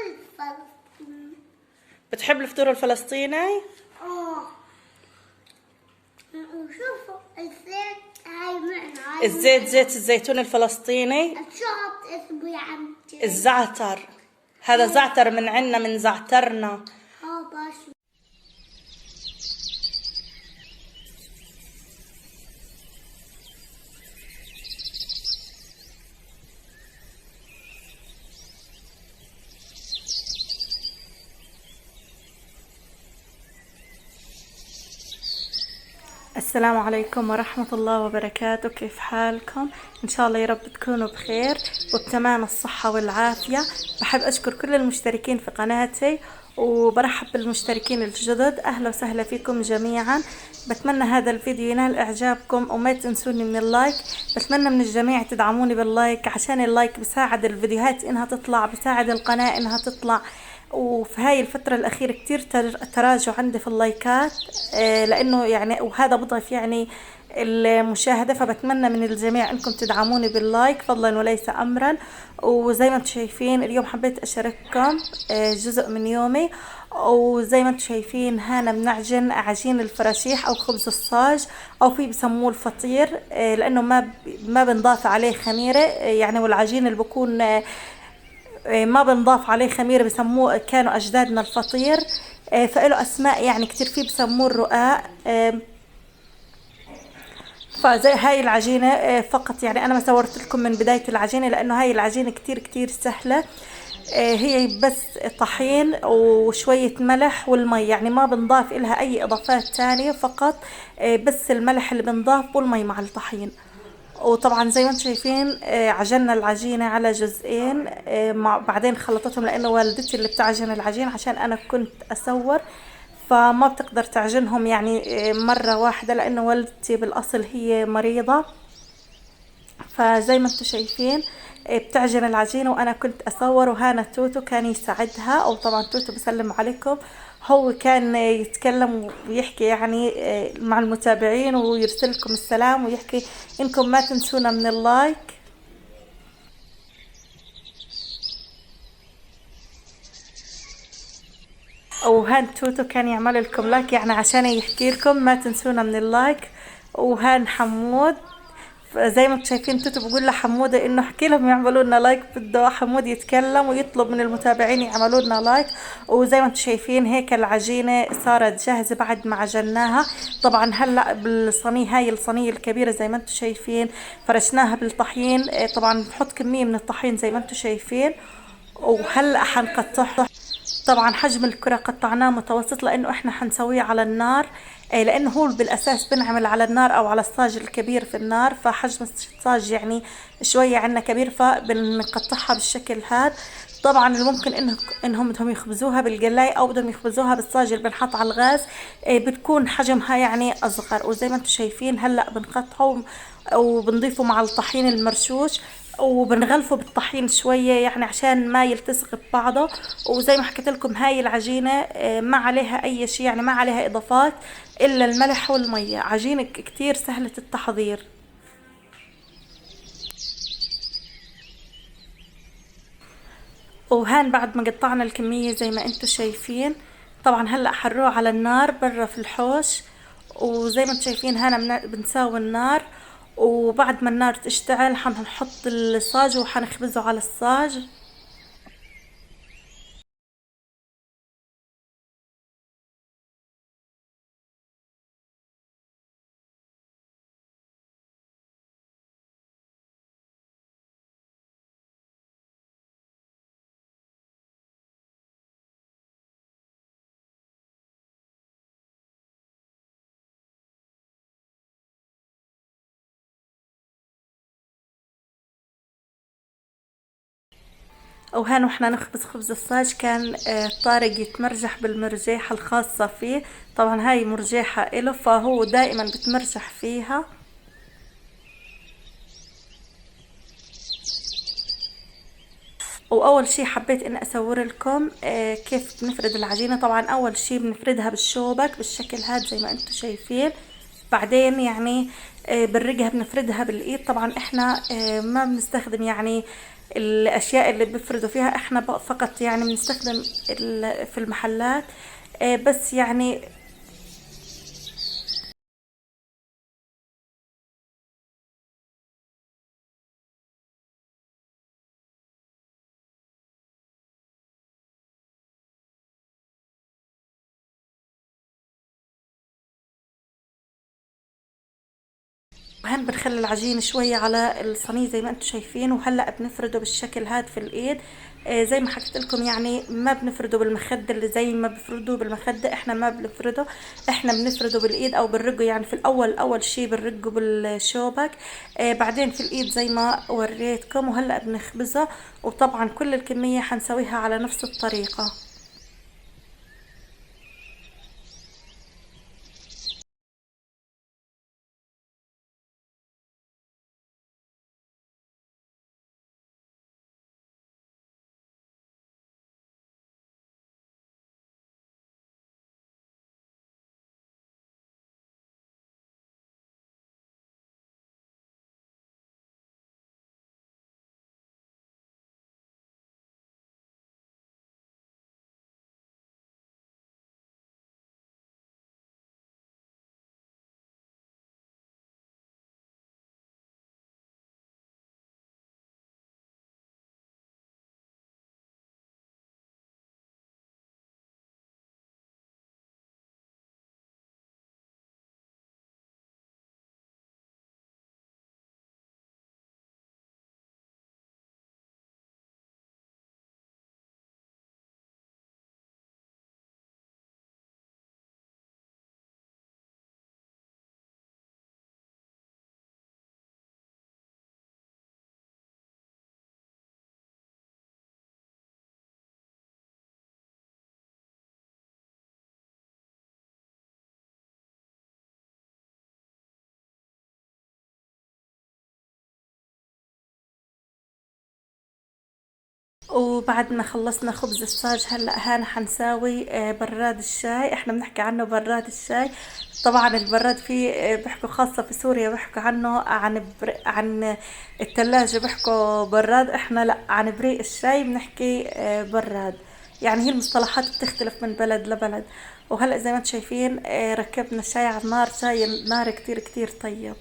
الفلسطيني. بتحب الفطور الفلسطيني؟ وشوفوا الزيت هاي معنا. الزيت زيت الزيتون الفلسطيني. الشط اسمه يا عمتي الزعتر، هذا زعتر من عنا، من زعترنا. باش. السلام عليكم ورحمة الله وبركاته، كيف حالكم؟ إن شاء الله يا رب تكونوا بخير وبتمام الصحة والعافية. بحب أشكر كل المشتركين في قناتي، وبرحب بالمشتركين الجدد، أهلا وسهلا فيكم جميعا. بتمنى هذا الفيديو ينال إعجابكم، وما تنسوني من اللايك. بتمنى من الجميع تدعموني باللايك، عشان اللايك بيساعد الفيديوهات إنها تطلع، بيساعد القناة إنها تطلع. وفي هاي الفترة الأخيرة كتير تراجع عندي في اللايكات، لأنه يعني وهذا بضعف يعني المشاهدة. فبتمنى من الجميع انكم تدعموني باللايك فضلا وليس امرا. وزي ما انتم شايفين اليوم حبيت اشارككم جزء من يومي. وزي ما انتم شايفين هنا بنعجن عجين الفراشيح او خبز الصاج، او في بسموه الفطير، لانه ما بنضاف عليه خميرة، يعني والعجين اللي بكون ما بنضاف عليه خميرة بسموه كانوا أجدادنا الفطير. فإله أسماء يعني كتير، فيه بسموه الرقاق. فزي هاي العجينة فقط، يعني أنا ما صورت لكم من بداية العجينة لأنه هاي العجينة كتير كتير سهلة. هي بس طحين وشوية ملح والمي، يعني ما بنضاف إلها أي إضافات تانية، فقط بس الملح اللي بنضاف والمي مع الطحين. وطبعا زي ما انتم شايفين عجنا العجينة على جزئين، بعدين خلطتهم لأنه والدتي اللي بتعجن العجين، عشان أنا كنت أصور فما بتقدر تعجنهم يعني مرة واحدة، لأنه والدتي بالأصل هي مريضة. فزي ما انتم شايفين بتعجن العجينة وأنا كنت أصور، وهانا توتو كان يساعدها. أو طبعا توتو بسلم عليكم، هو كان يتكلم ويحكي يعني مع المتابعين ويرسلكم السلام ويحكي إنكم ما تنسونا من اللايك. وهان توتو كان يعمل لكم لايك، يعني عشان يحكي لكم ما تنسونا من اللايك. وهان حمود، زي ما انتم شايفين توتو بقول لحموده انه احكي لهم يعملوا لنا لايك، بده حمود يتكلم ويطلب من المتابعين يعملوا لنا لايك. وزي ما انتم شايفين هيك العجينه صارت جاهزه بعد ما عجناها. طبعا هلا بالصينيه، هاي الصينيه الكبيره زي ما انتم شايفين فرشناها بالطحين. طبعا بنحط كميه من الطحين زي ما انتم شايفين، وهلا حنقطعها. طبعا حجم الكرة قطعناه متوسط لانه احنا حنسويه على النار، لانه هو بالاساس بنعمل على النار او على الصاج الكبير في النار، فحجم الصاج يعني شوية عنا كبير، فبنقطعها بالشكل هذا. طبعا الممكن انهم بدهم يخبزوها بالقلاية او بدهم يخبزوها بالصاج اللي بنحط على الغاز، بتكون حجمها يعني اصغر. وزي ما انتم شايفين هلا بنقطعه وبنضيفه مع الطحين المرشوش، وبنغلفه بالطحين شوية يعني عشان ما يلتصق ببعضه. وزي ما حكيت لكم هاي العجينة ما عليها اي شيء، يعني ما عليها اضافات الا الملح والمية. عجينة كتير سهلة التحضير. وهان بعد ما قطعنا الكمية زي ما انتم شايفين، طبعا هلأ حنروح على النار برا في الحوش. وزي ما انتم شايفين هنا بنساوي النار، وبعد ما النار تشتعل حنحط الصاج وحنخبزه على الصاج. وهنا واحنا نخبز خبز الصاج كان طارق يتمرجح بالمرجيحة الخاصة فيه. طبعا هاي مرجيحة إله، فهو دائما بتمرجح فيها. واول شي حبيت اني اصور لكم كيف بنفرد العجينة. طبعا اول شي بنفردها بالشوبك بالشكل هذا زي ما انتم شايفين، بعدين يعني بنرجها بنفردها بالايد. طبعا احنا ما بنستخدم يعني الاشياء اللي بيفردوا فيها احنا فقط يعني بنستخدم في المحلات. بس يعني وهن بنخلي العجين شوية على الصينية زي ما انتم شايفين، وهلأ بنفرده بالشكل هاد في الايد. زي ما حكيت لكم يعني ما بنفرده بالمخدة اللي زي ما بفردوه بالمخدة، احنا ما بنفرده، احنا بنفرده بالايد او بنرقه. يعني في الاول اول شي بنرقه بالشوبك، بعدين في الايد زي ما وريتكم، وهلأ بنخبزه. وطبعا كل الكمية حنسويها على نفس الطريقة. وبعد ما خلصنا خبز الصاج هلا هان حنساوي براد الشاي. احنا بنحكي عنه براد الشاي. طبعا البراد فيه بيحكوا خاصة في سوريا بيحكوا عنه عن الثلاجة بيحكوا براد، احنا لا، عن بريق الشاي بنحكي براد. يعني هي المصطلحات بتختلف من بلد لبلد. وهلا زي ما انتم شايفين ركبنا الشاي على النار، شاي النار كتير كتير طيب.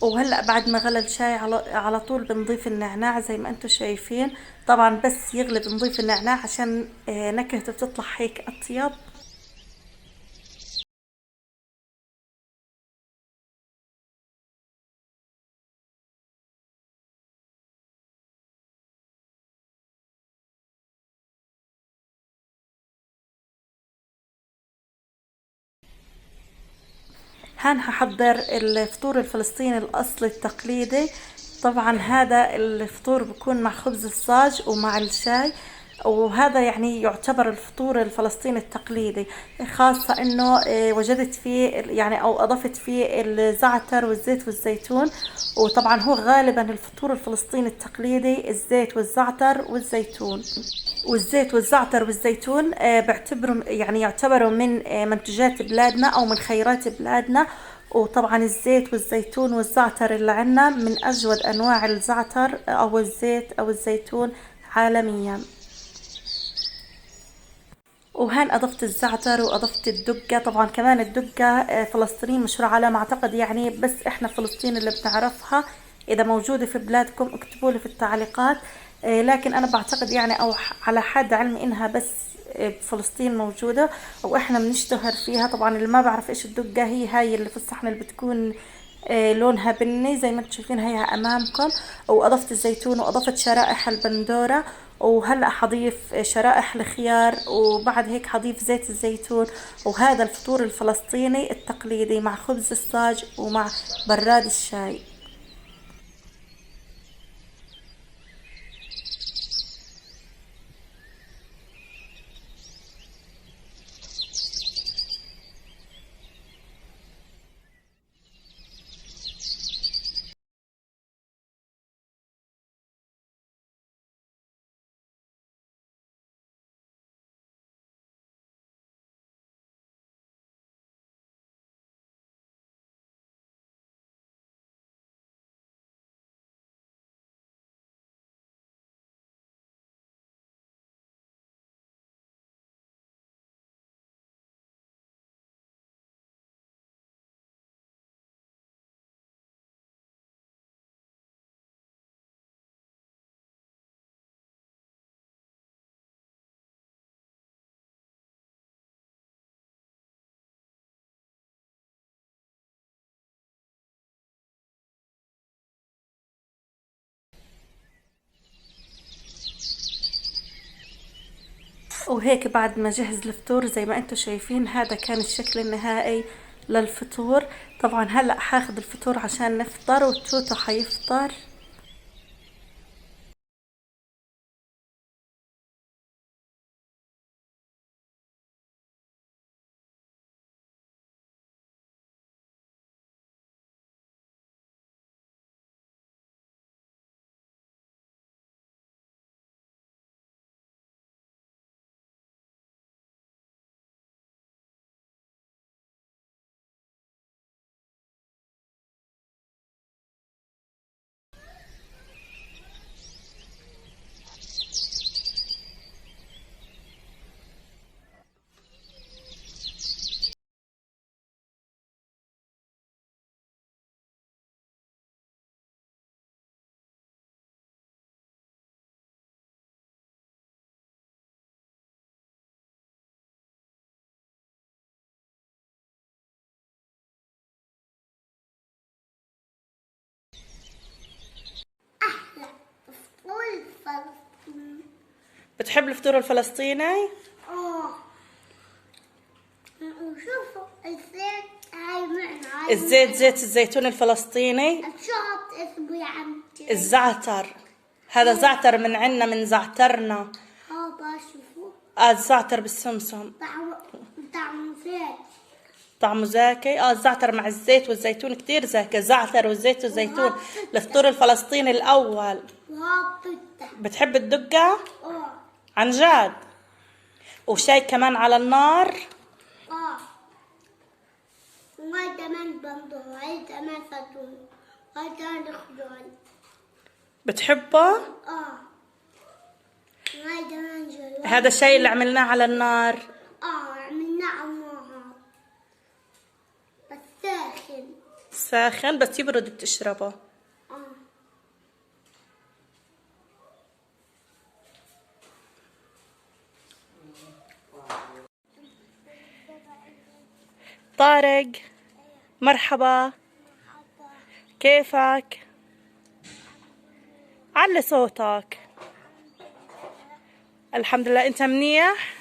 وهلأ بعد ما غلى الشاي على طول بنضيف النعناع زي ما انتم شايفين. طبعا بس يغلي بنضيف النعناع عشان نكهته بتطلع هيك اطيب. هان هحضر الفطور الفلسطيني الاصلي التقليدي. طبعا هذا الفطور بكون مع خبز الصاج ومع الشاي. وهذا يعني يعتبر الفطور الفلسطيني التقليدي، خاصة انه وجدت فيه يعني او اضفت فيه الزعتر والزيت والزيتون. وطبعا هو غالبا الفطور الفلسطيني التقليدي الزيت والزعتر والزيتون. والزيت والزعتر والزيتون بعتبرهم يعني يعتبروا من منتجات بلادنا او من خيرات بلادنا. وطبعا الزيت والزيتون والزعتر اللي عنا من اجود انواع الزعتر او الزيت او الزيتون عالميا. وهان اضفت الزعتر واضفت الدقة. طبعا كمان الدقة فلسطينيين مشهورة على ما اعتقد، يعني بس احنا فلسطين اللي بنعرفها. اذا موجودة في بلادكم اكتبوا لي في التعليقات. لكن انا بعتقد يعني او على حد علمي انها بس بفلسطين موجودة واحنا بنشتهر فيها. طبعا اللي ما بعرف ايش الدقة، هي هاي اللي في الصحن اللي بتكون لونها بني زي ما انتم شايفين هي امامكم. واضفت الزيتون واضفت شرائح البندورة. وهلا حضيف شرائح الخيار وبعد هيك حضيف زيت الزيتون. وهذا الفطور الفلسطيني التقليدي مع خبز الصاج ومع براد الشاي. وهيك بعد ما جهز الفطور زي ما انتم شايفين هذا كان الشكل النهائي للفطور. طبعا هلأ حاخد الفطور عشان نفطر وتوتو حيفطر. أحلى فطور فلسطين. بتحب الفطور الفلسطيني؟ وشوفوا الزيت هاي معنا. الزيت زيت الزيتون الفلسطيني. شو اسمه يا عمتي؟ الزعتر. هذا زعتر من عنا، من زعترنا. بشوفوا. الزعتر بالسمسم. طعمه زيت. طعمه زاكي. الزعتر مع الزيت والزيتون كتير زاكي. الزعتر والزيت والزيتون الفطور الفلسطيني الأول. بتحب الدقة؟ عن جد. وشاي كمان على النار. وهاي كمان بندق، وهاي كمان زيتون، وهاي كمان خضار. بتحبه؟ وهاي كمان جلوة. هذا الشاي اللي عملناه على النار. عملناه على النار بس ساخن. ساخن بس يبرد بتشربه. طارق مرحبا، كيفك؟ علي صوتك. الحمد لله. انت منيح؟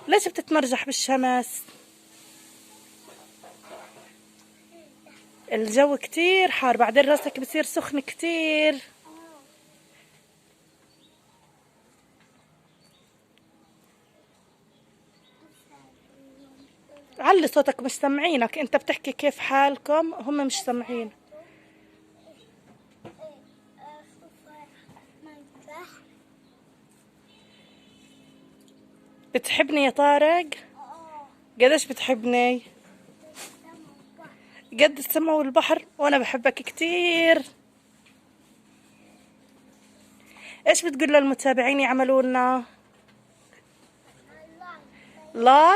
ليش بتتمرجح بالشمس؟ الجو كتير حار، بعدين راسك بصير سخن كتير. علي صوتك، مش سامعينك. انت بتحكي كيف حالكم، هم مش سامعين. بتحبني يا طارق؟ قديش بتحبني؟ قد السما والبحر، وانا بحبك كتير. ايش بتقول للمتابعين يعملوا لنا؟ لايك.